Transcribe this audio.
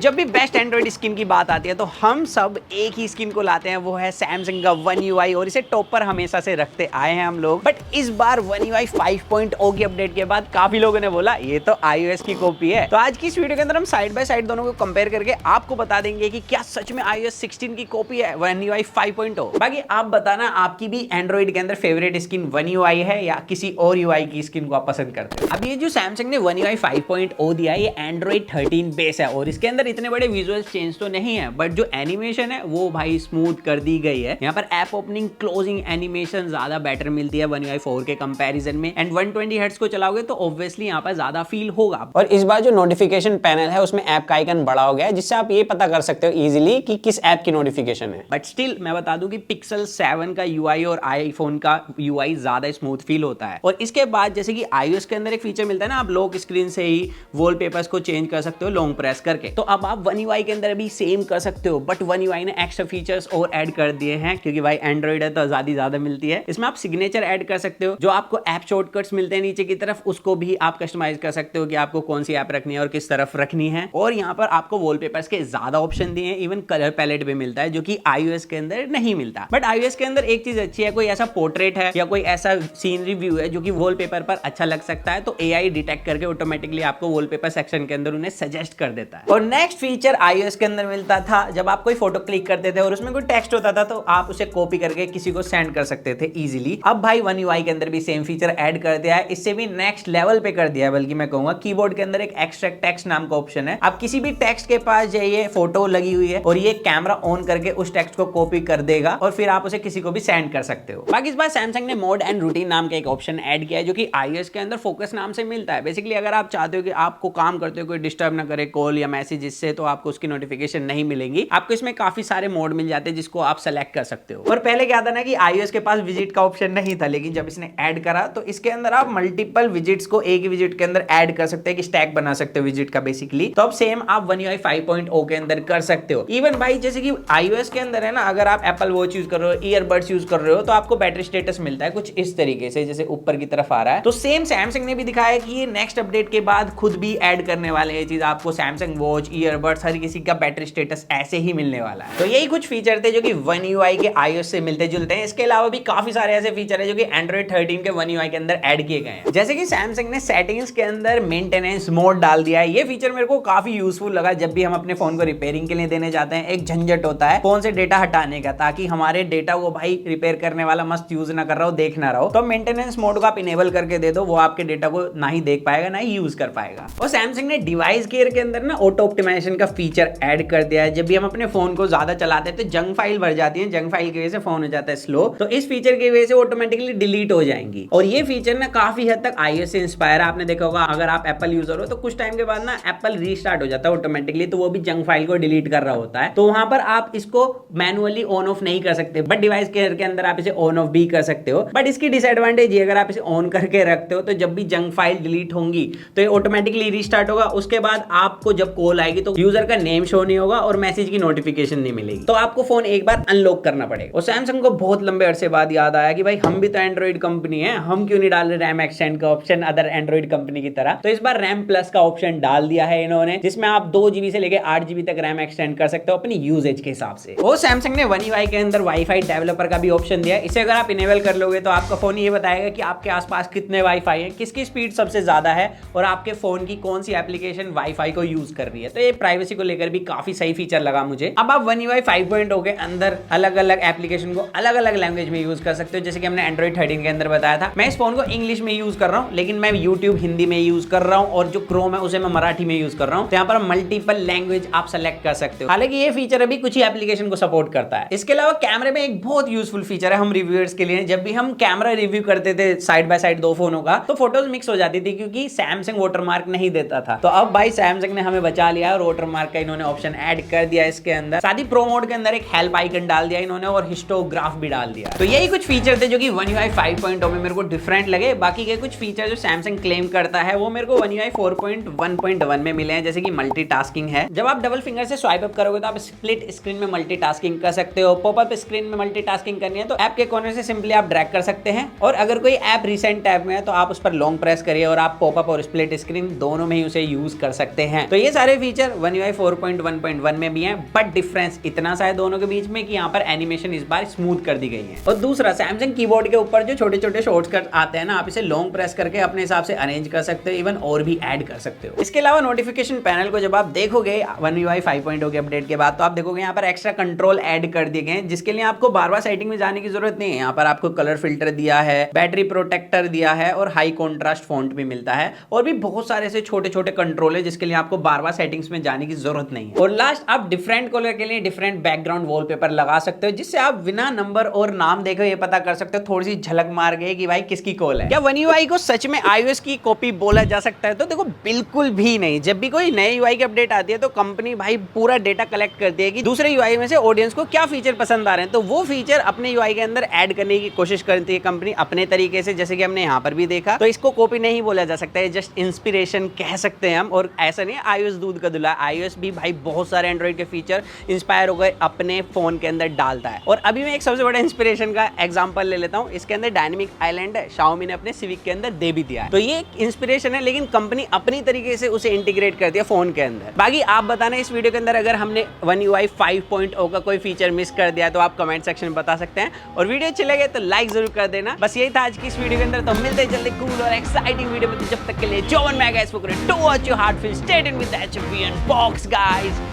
जब भी best Android skin की बात आती है तो हम सब एक ही स्किन को लाते हैं, वो है सैमसंग का One UI, और इसे टॉप पर हमेशा से रखते आए हैं हम लोग। बट इस बार One UI 5.0 की अपडेट के बाद काफी लोगों ने बोला ये तो iOS की कॉपी है। तो आज की इस वीडियो के अंदर हम साइड बाय साइड दोनों को कंपेयर करके आपको बता देंगे कि क्या सच में iOS 16 की कॉपी है One UI 5.0। बाकी आप बताना आपकी भी एंड्रॉइड के अंदर फेवरेट स्किन One UI है या किसी और UI की स्किन को आप पसंद करते हो। अब ये जो सैमसंग ने One UI 5.0 दिया है ये एंड्रॉइड 13 बेस है और इसके अंदर इतने बड़े विजुअल चेंज तो नहीं है, बट जो एनिमेशन है वो भाई स्मूथ कर दी गई है। यहाँ पर ऐप ओपनिंग क्लोजिंग एनिमेशन ज्यादा बेटर मिलती है One UI 4 के कंपैरिजन में, एंड 120 हर्ट्ज को चलाओगे तो ऑब्वियसली यहाँ पर ज्यादा फील होगा। और इस बार जो नोटिफिकेशन पैनल है उसमें ऐप का आइकन बड़ा हो गया है, जिससे आप ये पता कर सकते हो इजीली कि किस ऐप की नोटिफिकेशन है। बट स्टिल मैं बता दूं कि Pixel 7 का UI और आईफोन का UI ज्यादा स्मूथ फील होता है। और इसके बाद जैसे कि iOS के अंदर एक फीचर मिलता है ना, आप लॉक स्क्रीन से ही वॉलपेपर्स को चेंज कर सकते हो लॉन्ग प्रेस करके, तो अब आप One UI के अंदर भी सेम कर सकते हो। बट One UI ने एक्स्ट्रा फीचर्स और ऐड कर दिए हैं, क्योंकि भाई एंड्रॉइड है तो आजादी ज्यादा मिलती है। इसमें आप सिग्नेचर ऐड कर सकते हो, जो आपको ऐप शॉर्टकट्स मिलते हैं नीचे की तरफ उसको भी आप कस्टमाइज कर सकते हो कि आपको कौन सी ऐप रखनी है और किस तरफ रखनी है। और यहाँ पर आपको वॉलपेपर्स के ज्यादा ऑप्शन दिए हैं, इवन कलर पैलेट भी मिलता है जो कि iOS के अंदर नहीं मिलता। बट iOS के अंदर एक चीज अच्छी है, कोई ऐसा पोर्ट्रेट है या कोई ऐसा सीनरी व्यू है जो कि वॉलपेपर पर अच्छा लग सकता है तो AI डिटेक्ट करके ऑटोमेटिकली आपको वॉलपेपर सेक्शन के अंदर उन्हें सजेस्ट कर देता है। और नेक्स्ट फीचर iOS के अंदर मिलता था, जब आप कोई फोटो क्लिक करते थे और उसमें कोई टेक्स्ट होता था तो आप उसे कॉपी करके किसी को सेंड कर सकते थे इजीली। अब भाई One UI के अंदर भी सेम फीचर ऐड कर दिया है, इससे भी नेक्स्ट लेवल पे कर दिया है। बल्कि मैं कहूंगा कीबोर्ड के अंदर एक एक्सट्रैक्ट टेक्स्ट नाम का ऑप्शन है, आप किसी भी टेक्स्ट के पास जाइए, फोटो लगी हुई है और ये कैमरा ऑन करके उस टेक्स्ट को कॉपी कर देगा और फिर आप उसे किसी को भी सेंड कर सकते हो। बाकी इस बार सैमसंग ने मोड एंड रूटीन नाम का एक ऑप्शन ऐड किया है जो कि iOS के अंदर फोकस नाम से मिलता है। बेसिकली अगर आप चाहते हो कि आपको काम करते हो कोई डिस्टर्ब ना करे कॉल या मैसेज, इससे तो आपको उसकी नोटिफिकेशन नहीं मिलेंगी। आपको इसमें काफी सारे मोड मिल जाते हैं जिसको आप सेलेक्ट कर सकते हो। और पहले क्या था ना कि iOS के पास विजिट का ऑप्शन नहीं था, लेकिन जब इसने ऐड करा तो इसके अंदर आप मल्टीपल विजिट्स को एक विजिट के अंदर ऐड कर सकते हैं, कि स्टैक बना सकते हो विजिट का बेसिकली। तो अब सेम आप One UI 5.0 के अंदर कर सकते हो। इवन भाई जैसे कि iOS के अंदर है ना, अगर आप एप्पल वॉच यूज कर रहे हो, ईयरबड्स यूज कर रहे हो, तो आपको बैटरी स्टेटस मिलता है कुछ इस तरीके से, जैसे ऊपर की तरफ आ रहा है। तो सेम सैमसंग ने भी दिखाया कि ये नेक्स्ट अपडेट के बाद खुद भी ऐड करने वाले हैं चीज, आपको सैमसंग वॉच, ईयरबड्स, हर किसी का बैटरी स्टेटस ऐसे ही मिलने वाला है। तो यही कुछ फीचर थे जो कि One UI के iOS से मिलते जुलते हैं। इसके अलावा भी काफी सारे ऐसे फीचर है जो कि एंड्रॉइड 13 के One UI के अंदर ऐड किए गए हैं। जैसे कि सैमसंग ने सेटिंग्स के अंदर मेंटेनेंस मोड डाल दिया है। ये फीचर मेरे को काफी यूजफुल लगा। जब भी हम अपने फोन को रिपेयरिंग के लिए देने जाते हैं, एक झंझट होता है फोन से डेटा हटाने का, ताकि हमारे डेटा वो भाई रिपेयर करने वाला मस्त यूज ना कर रहा हो, देख ना रहा हो। तो मेंटेनेंस मोड को आप इनेबल करके दे दो, वो आपके डेटा को ना ही देख पाएगा ना ही यूज कर पाएगा। और सैमसंग ने डिवाइस केयर के अंदर ना ऑटो ऑप्टिमाइजेशन का फीचर ऐड कर दिया है। जब भी हम अपने फोन को ज्यादा चलाते हैं तो जंक फाइल भर जाती है, जंक फाइल की वजह से फोन हो जाता है स्लो, तो इस फीचर की वजह से ऑटोमेटिकली डिलीट हो जाएंगी। और ये फीचर ना काफी हद तक iOS से इंस्पायर है। आपने देखा होगा अगर आप एप्पल यूजर हो तो कुछ टाइम के बाद ना एप्पल रीस्टार्ट हो जाता है ऑटोमेटिकली, तो वो भी जंक फाइल को डिलीट कर रहा होता है। तो वहां पर आप इसको मैनुअली ऑन ऑफ नहीं कर सकते, बट डिवाइस केयर के अंदर आप इसे ऑन ऑफ भी कर सकते हो। बट इसकी डिसएडवांटेज ये, अगर आप इसे ऑन करके रखते हो तो जब भी जंक फाइल डिलीट होंगी तो ये ऑटोमेटिकली रीस्टार्ट होगा। उसके बाद आपको जब कॉल आएगी तो यूजर का नेम शो नहीं होगा और मैसेज की नोटिफिकेशन नहीं मिलेगी, तो आपको फोन एक बार अनलॉक करना पड़ेगा। और सैमसंग को बहुत लंबे अरसे बाद याद आया कि भाई हम भी तो एंड्रॉइड कंपनी है, हम क्यों नहीं डाल रहे रैम एक्सटेंड का ऑप्शन अदर एंड्रॉइड कंपनी की तरह। तो इस बार रैम प्लस का ऑप्शन डाल दिया है इन्होंने, जिसमें आप 2 GB से लेकर 8 GB तक रैम एक्सटेंड कर सकते हो अपनी यूजेज के हिसाब से। और सैमसंग ने One UI के अंदर वाईफाई डेवलपर का भी ऑप्शन दिया है। इसे अगर आप इनेबल कर लोगे तो आपका फोन ये बताएगा कि आपके आसपास कितने वाईफाई है, किसकी स्पीड सबसे ज्यादा है और आपके फोन की कौन सी एप्लीकेशन वाईफाई को यूज कर रही है। तो ये प्राइवेसी को लेकर भी काफी सही फीचर लगा मुझे। अब आप One UI 5.0 के अंदर अलग अलग एप्लीकेशन को अलग अलग लैंग्वेज में यूज कर सकते हो। जैसे कि हमने एंड्रॉइड 13 के अंदर बताया था, मैं इस फोन को इंग्लिश में यूज कर रहा हूँ, लेकिन मैं यूट्यूब हिंदी में यूज कर रहा हूँ और जो क्रोम है उसे मैं मराठी में यूज कर रहा हूँ। तो यहाँ पर मल्टीपल लैंग्वेज आप सेलेक्ट कर सकते हो। हालांकि ये फीचर अभी कुछ ही एप्लीकेशन को सपोर्ट करता है। इसके अलावा कैमरे में एक बहुत यूजफुल फीचर है हम रिव्यूअर्स के लिए। जब भी हम कैमरा रिव्यू करते थे साइड बाय साइड 2 फोनों का, तो फोटोज मिक्स हो जाती थी क्योंकि सैमसंग वाटरमार्क नहीं देता था। तो अब भाई सैमसंग ने हमें बचा लिया और वाटरमार्क का इन्होंने ऑप्शन ऐड कर दिया इसके अंदर। साथ ही प्रो मोड के अंदर एक हेल्प आइकन डाल दिया इन्होंने और हिस्टोग्राफ भी डाल दिया। तो यही कुछ फीचर थे जो कि One UI 5.0 में मेरे को डिफरेंट लगे। बाकी के कुछ फीचर जो सैमसंग क्लेम करता है वो मेरे को One UI 4.1.1 में मिले हैं। जैसे कि मल्टीटास्किंग है, जब आप डबल फिंगर से स्वाइप अप करोगे तो आप स्प्लिट स्क्रीन में मल्टीटास्किंग कर सकते हो। पॉपअप स्क्रीन में मल्टीटास्किंग करनी है तो ऐप के कोने से सिंपली आप ड्रैग कर सकते हैं, और अगर कोई ऐप रिसेंट टैब में है तो आप उस पर लॉन्ग प्रेस करिए और आप पॉपअप और स्प्लिट स्क्रीन दोनों में ही उसे यूज कर सकते हैं। तो ये सारे फीचर One UI 4.1.1 में भी है, बट डिफरेंस इतना सा है दोनों के बीच में कि यहाँ पर एनिमेशन इस बार स्मूथ कर दी गई है। और दूसरा, सैमसंग कीबोर्ड के ऊपर जो छोटे छोटे शॉर्टकट आते हैं ना, आप इसे लॉन्ग प्रेस करके अपने हिसाब से अरेंज कर सकते हो, इवन और भी ऐड कर सकते हो। इसके अलावा नोटिफिकेशन पैनल को जब आप देखोगे One UI 5.0 के अपडेट के बाद, तो आप देखोगे यहाँ पर एक्स्ट्रा कंट्रोल ऐड कर दिए गए हैं, जिसके लिए आपको बार बार सेटिंग में जाने की जरूरत नहीं है। यहाँ पर आपको कलर फिल्टर दिया है, बैटरी प्रोटेक्टर दिया है और हाई कॉन्ट्रास्ट फॉन्ट भी मिलता है, और भी बहुत सारे ऐसे छोटे छोटे कंट्रोल है जिसके लिए आपको बार बार सेटिंग्स में जाने की जरूरत नहीं है। और लास्ट, आप डिफरेंट कलर के लिए डिफरेंट बैकग्राउंड वॉलपेपर लगा सकते हो, जिससे आप बिना नंबर और नाम देखे ये पता कर सकते हो, थोड़ी सी झलक मार गई कि भाई किसकी कॉल है। क्या One UI को सच में iOS की कॉपी बोला जा सकता है? तो देखो, बिल्कुल भी नहीं। जब भी कोई नए UI की अपडेट आती है तो कंपनी भाई पूरा डेटा कलेक्ट करती है कि दूसरे UI में से ऑडियंस को क्या फीचर पसंद आ रहे हैं, तो वो फीचर अपने UI के अंदर ऐड करने की कोशिश करती है कंपनी अपने तरीके से, जैसे कि हमने यहाँ पर भी देखा। तो इसको कॉपी नहीं बोला जा सकता है, जस्ट इंस्पिरेशन कह सकते हैं हम। और ऐसा नहीं है iOS दूध का दूल्हा, iOS भी भाई बहुत सारे एंड्रॉइड के फीचर इंस्पायर हो गए अपने फोन के अंदर डालता है। और अभी मैं एक सबसे बड़ा इंस्पिरेशन का एग्जांपल ले लेता हूं, इसके अंदर डायनेमिक आइलैंड Xiaomi ने अपने सिविक के अंदर दे भी दिया है। तो ये एक इंस्पिरेशन है, लेकिन कंपनी अपनी तरीके से उसे इंटीग्रेट कर दिया फोन के अंदर। बाकी आप बताना इस वीडियो के अंदर अगर हमने One UI 5.0 का कोई फीचर मिस कर दिया तो आप कमेंट सेक्शन में बता सकते हैं, और वीडियो अच्छी लगे तो लाइक जरूर कर देना। बस यही था आज की इस वीडियो के अंदर, तो मिलते हैं जल्दी कूल और एक्साइटिंग वीडियो में। तो जब तक के लिए जो वन मैं guys, to watch your heart feel, stay tuned with the HFBN box guys.